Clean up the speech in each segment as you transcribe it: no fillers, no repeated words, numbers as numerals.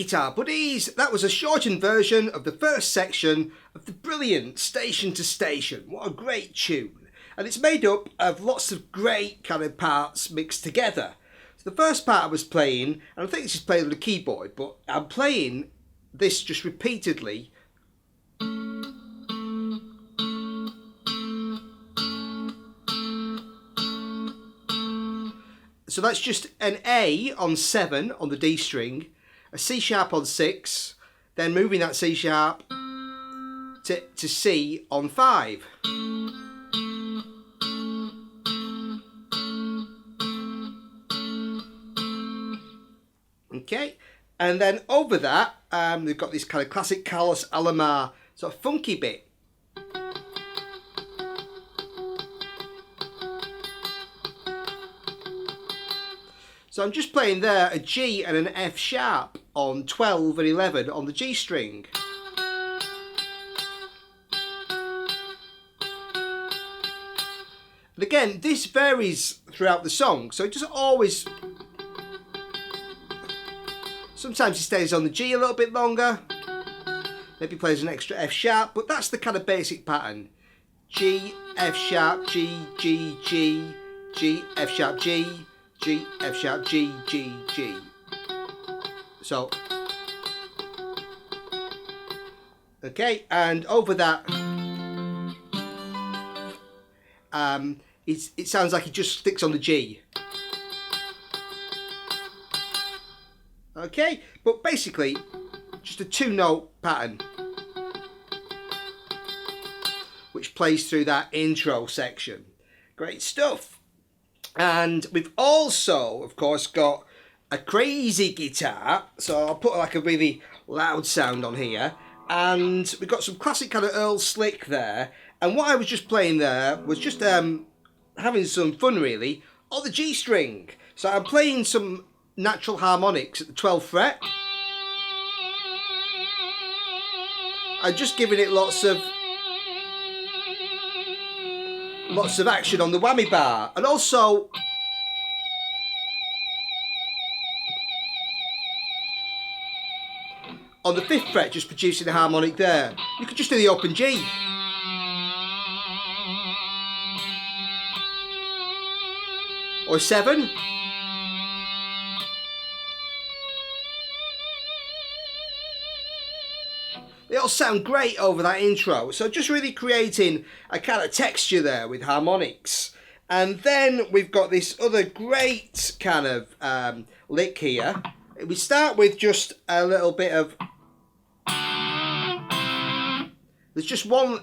guitar buddies, that was a shortened version of the first section of the brilliant Station to Station. What a great tune. And it's made up of lots of great kind of parts mixed together. So the first part I was playing, and I think this is played on the keyboard, but I'm playing this just repeatedly. So that's just an A on 7 on the D string, a C sharp on 6, then moving that C sharp to C on 5. Okay, and then over that, we've got this kind of classic Carlos Alomar sort of funky bit. So I'm just playing there a G and an F sharp on 12 and 11 on the G string. And again, this varies throughout the song, so it doesn't always... Sometimes he stays on the G a little bit longer, maybe plays an extra F sharp, but that's the kind of basic pattern. G, F sharp, G, G, G, G, F sharp, G, G, F sharp, G, G, G. So, okay, and over that, it sounds like it just sticks on the G. Okay, but basically, just a 2-note pattern, which plays through that intro section. Great stuff. And we've also, of course, got a crazy guitar. So I'll put like a really loud sound on here. And we've got some classic kind of Earl Slick there. And what I was just playing there was just having some fun, really, on the G string. So I'm playing some natural harmonics at the 12th fret. I'm just giving it lots of action on the whammy bar, and also on the 5th fret just producing a harmonic there. You could just do the open G. Or 7. They all sound great over that intro. So just really creating a kind of texture there with harmonics. And then we've got this other great kind of lick here. We start with just a little bit of... There's just one,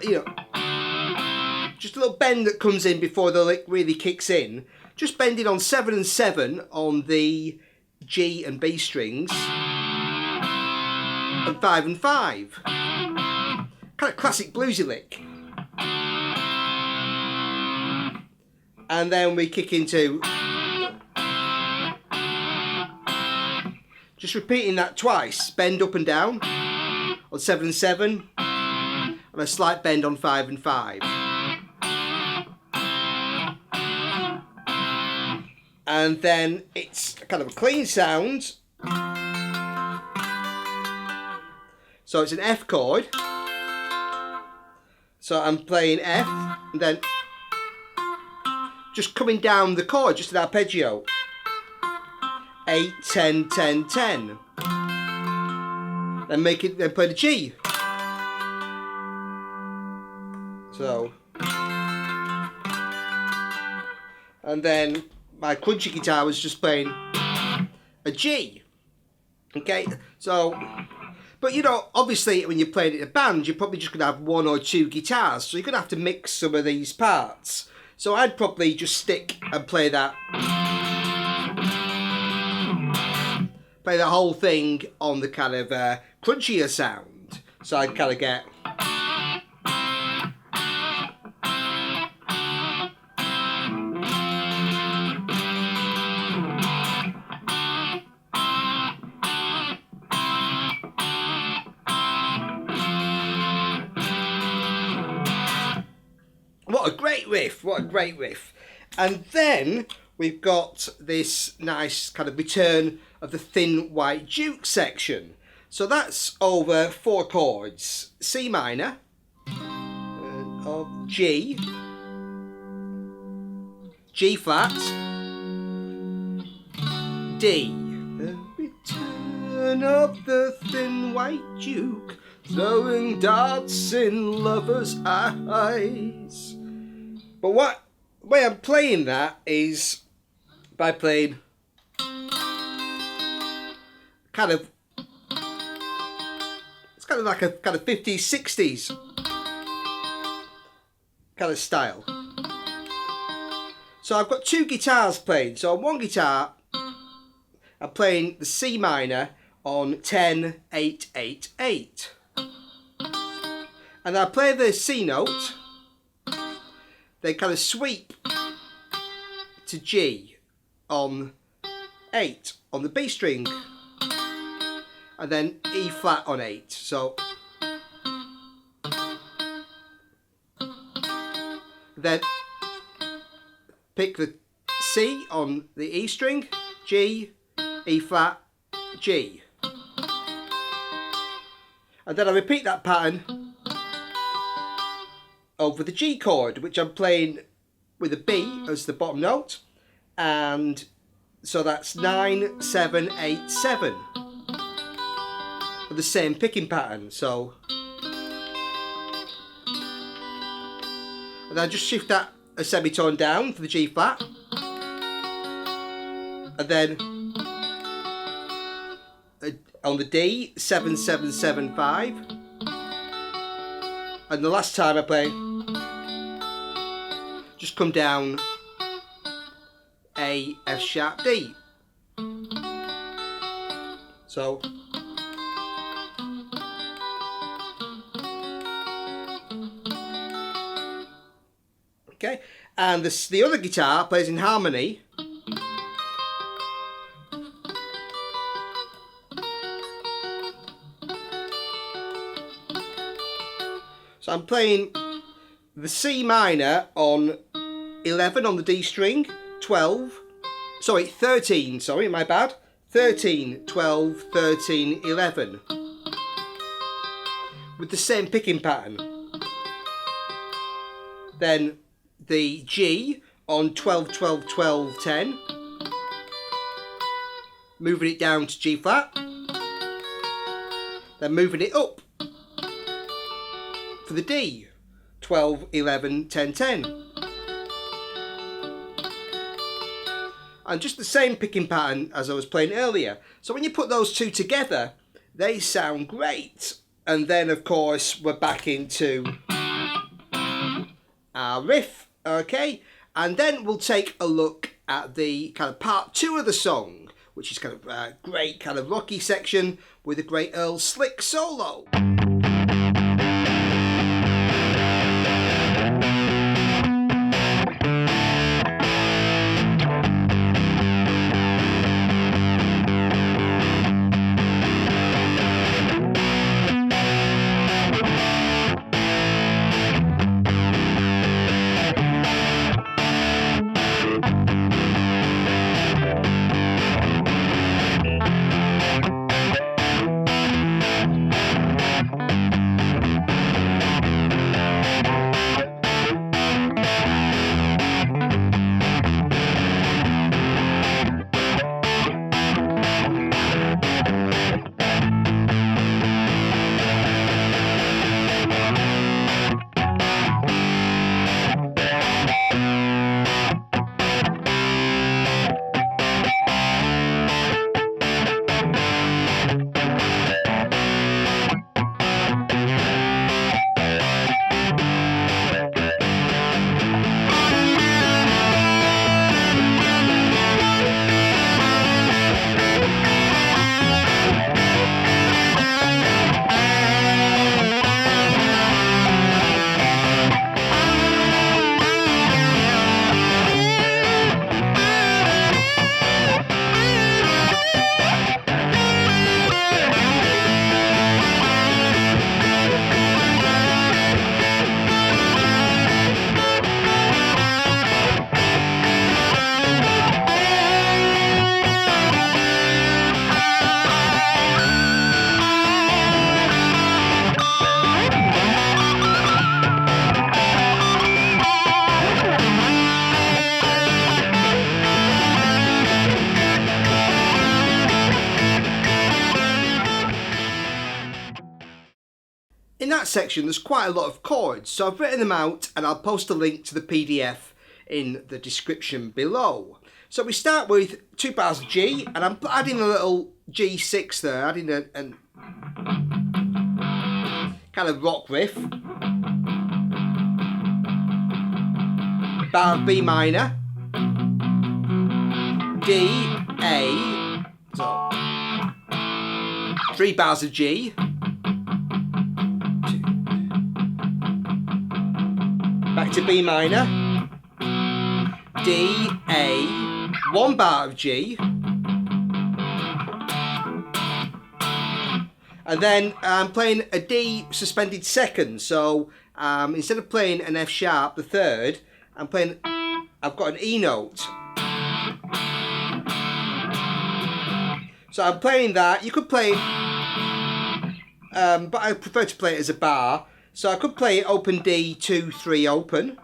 just a little bend that comes in before the lick really kicks in. Just bending on 7 and 7 on the G and B strings. And 5 and 5. Kind of classic bluesy lick. And then we kick into just repeating that twice. Bend up and down on 7 and 7. And a slight bend on 5 and 5. And then it's kind of a clean sound. So it's an F chord. So I'm playing F, and then just coming down the chord, just an arpeggio. 8, 10, 10, 10. Then play the G. So, and then my crunchy guitar was just playing a G. Okay, so, but obviously when you're playing in a band, you're probably just going to have 1 or 2 guitars, so you're going to have to mix some of these parts. So I'd probably just stick and play that whole thing on the kind of crunchier sound. So I'd kind of get... What a great riff, what a great riff. And then we've got this nice kind of return of the thin white Duke section. So that's over 4 chords. C minor, of G, G flat, D. The return of the thin white duke, throwing darts in lovers' eyes. But what way I'm playing that is by playing kind of, it's kind of like a kind of 50s, 60s kind of style. So I've got 2 guitars playing. So on one guitar, I'm playing the C minor on 10, 8, 8, 8. And I play the C note, then kind of sweep to G on 8 on the B string, and then E flat on 8. So then pick the C on the E string, G, E flat, G. And then I repeat that pattern over the G chord, which I'm playing with a B as the bottom note. And so that's 9, 7, 8, 7. The same picking pattern. So, and then I just shift that a semitone down for the G flat, and then on the D, 7, 7, 7, 5, and the last time I play, just come down A, F sharp, D. So okay, and the other guitar plays in harmony. So I'm playing the C minor on 11 on the D string, 13, sorry, my bad. 13, 12, 13, 11. With the same picking pattern. Then the G on 12, 12, 12, 10. Moving it down to G flat. Then moving it up for the D, 12, 11, 10, 10. And just the same picking pattern as I was playing earlier. So when you put those two together, they sound great. And then of course we're back into our riff, okay? And then we'll take a look at the kind of part 2 of the song, which is kind of a great kind of rocky section with a great Earl Slick solo. that section there's quite a lot of chords, so I've written them out and I'll post a link to the PDF in the description below. So we start with 2 bars of G, and I'm adding a little G6 there, adding a kind of rock riff. Bar of B minor, D, A, so 3 bars of G, 2, back to B minor, D, A, 1 bar of G, and then I'm playing a D suspended second, so instead of playing an F sharp, the third, I've got an E note. So I'm playing that. You could play, but I prefer to play it as a bar. So I could play open D, 2, 3 open.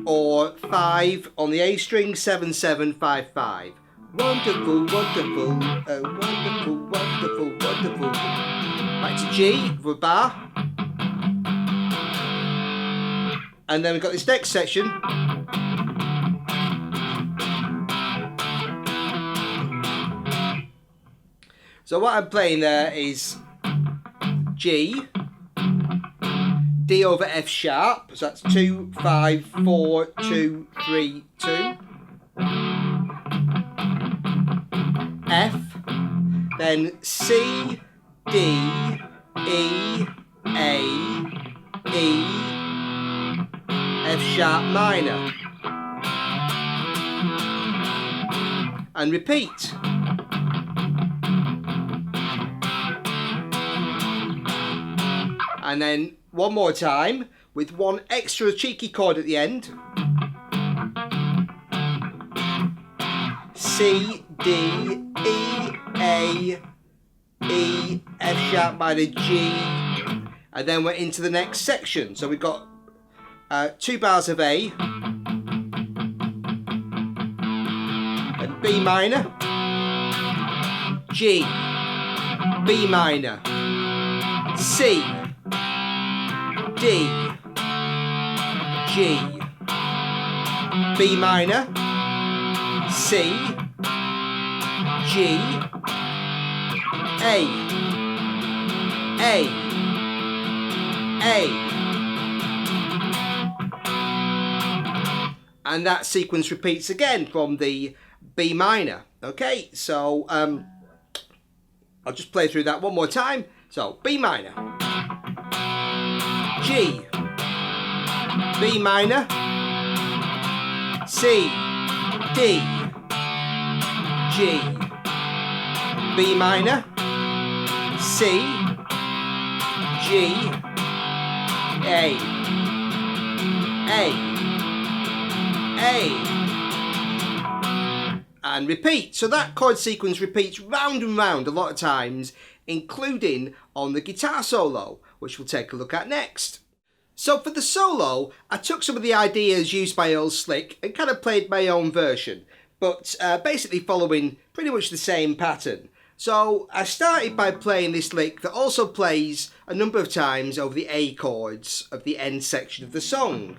Or 5 on the A string, 7, 7, 5, 5. Wonderful, wonderful, wonderful, wonderful, wonderful. Back to G for a bar. And then we've got this next section. So what I'm playing there is G, D over F sharp, so that's 2, 5, 4, 2, 3, 2. F, then C, D, E, A, E, F sharp minor, and repeat. And then one more time with one extra cheeky chord at the end. C, D, E, A, E, F sharp minor, G, and then we're into the next section. So we've got 2 bars of A, and B minor, G, B minor, C, D, G, B minor, C, G, A, and that sequence repeats again from the B minor. Okay, so I'll just play through that one more time. So B minor, G, B minor, C, D, G, B minor, C, G, A, and repeat. So that chord sequence repeats round and round a lot of times, including on the guitar solo, which we'll take a look at next. So for the solo, I took some of the ideas used by Earl Slick and kind of played my own version, but basically following pretty much the same pattern. So I started by playing this lick that also plays a number of times over the A chords of the end section of the song.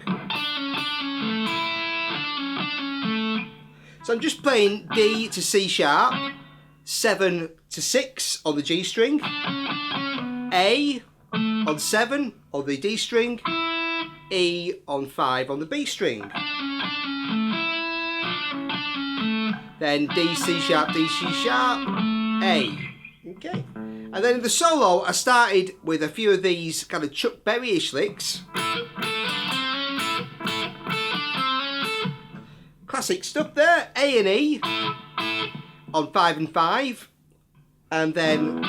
So I'm just playing D to C sharp, 7 to 6 on the G string, A on 7 on the D string, E on 5 on the B string. Then D, C sharp, D, C sharp, A. Okay. And then in the solo, I started with a few of these kind of Chuck Berry-ish licks. Classic stuff there. A and E on 5 and 5. And then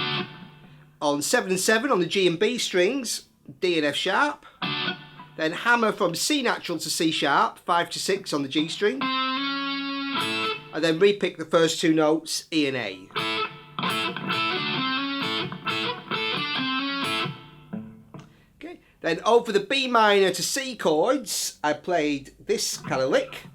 on 7 and 7 on the G and B strings, D and F sharp. Then hammer from C natural to C sharp, 5 to 6 on the G string. And then repick the first 2 notes, E and A. Okay. Then over the B minor to C chords, I played this kind of lick.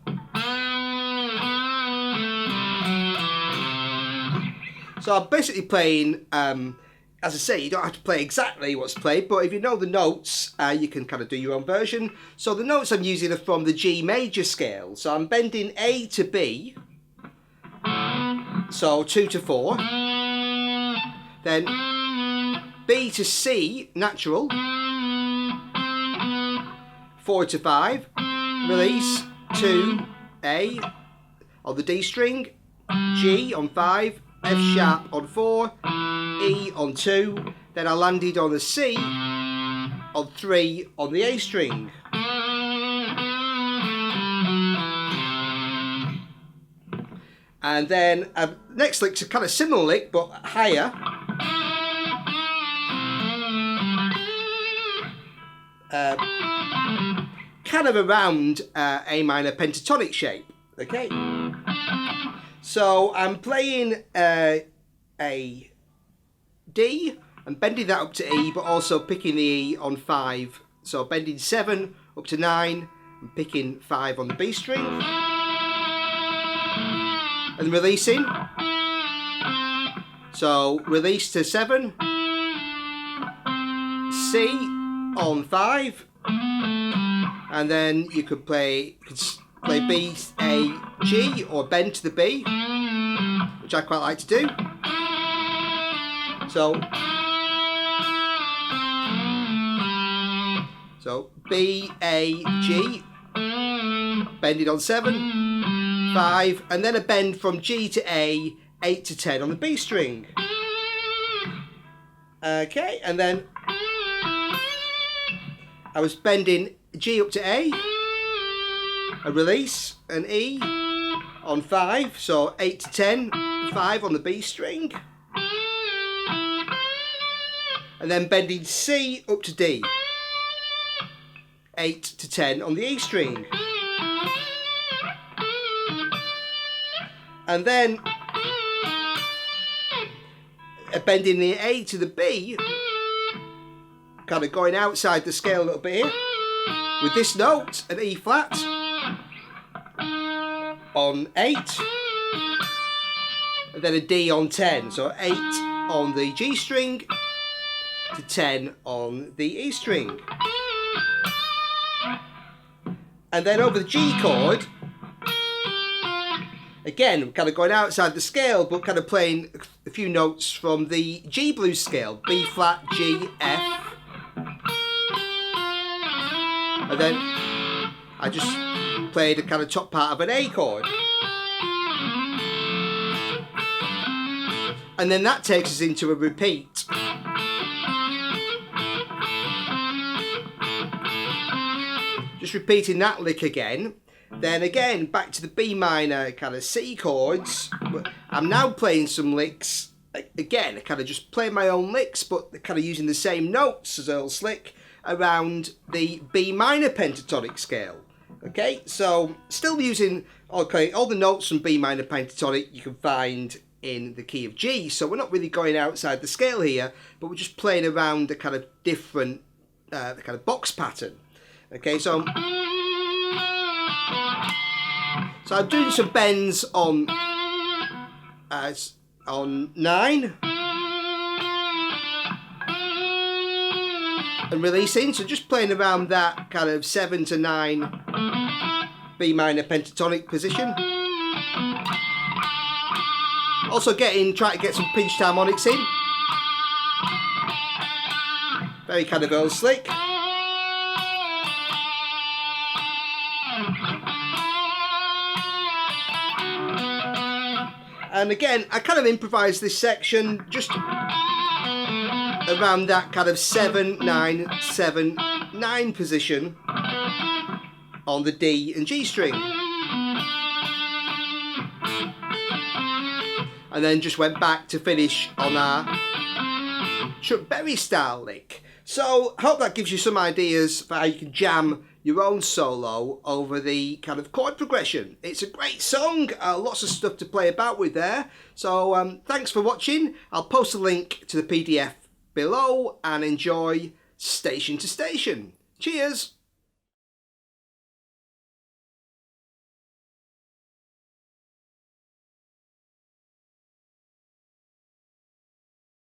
So I'm basically playing a as I say, you don't have to play exactly what's played, but if you know the notes, you can kind of do your own version. So the notes I'm using are from the G major scale. So I'm bending A to B, so 2 to 4. Then B to C, natural, 4 to 5. Release, 2, A on the D string, G on 5, F sharp on 4, E on 2, then I landed on the C on 3 on the A string. And then next lick's a kind of similar lick but higher. Kind of around A minor pentatonic shape. Okay. So I'm playing a D and bending that up to E, but also picking the E on 5. So bending 7 up to 9 and picking 5 on the B string. And releasing. So release to 7. C on 5. And then you could play B, A, G, or bend to the B, which I quite like to do. So B, A, G, bending on 7, 5, and then a bend from G to A, 8 to 10 on the B string. Okay, and then I was bending G up to A, a release, an E on 5, so 8 to 10, 5 on the B string, and then bending C up to D, 8 to 10 on the E string, and then bending the A to the B, kind of going outside the scale a little bit here, with this note, an E flat, on 8, and then a D on 10, so 8 on the G string to 10 on the E string, and then over the G chord, again kind of going outside the scale but kind of playing a few notes from the G blues scale, B flat, G, F, and then I just played a kind of top part of an A chord. And then that takes us into a repeat. Just repeating that lick again. Then again, back to the B minor kind of C chords. I'm now playing some licks, again, kind of just playing my own licks, but kind of using the same notes as Earl Slick around the B minor pentatonic scale. Okay, so still using all the notes from B minor pentatonic you can find in the key of G, so we're not really going outside the scale here, but we're just playing around a kind of different the kind of box pattern. Okay, so I'm doing some bends on 9 and releasing, so just playing around that kind of 7 to 9 B minor pentatonic position. Also try to get some pinched harmonics in. Very kind of Earl Slick. And again, I kind of improvised this section just around that kind of 7, 9, 7, 9 position on the D and G string. And then just went back to finish on our Chuck Berry style lick. So, I hope that gives you some ideas for how you can jam your own solo over the kind of chord progression. It's a great song, lots of stuff to play about with there. So, thanks for watching. I'll post a link to the PDF below and enjoy Station to Station. Cheers!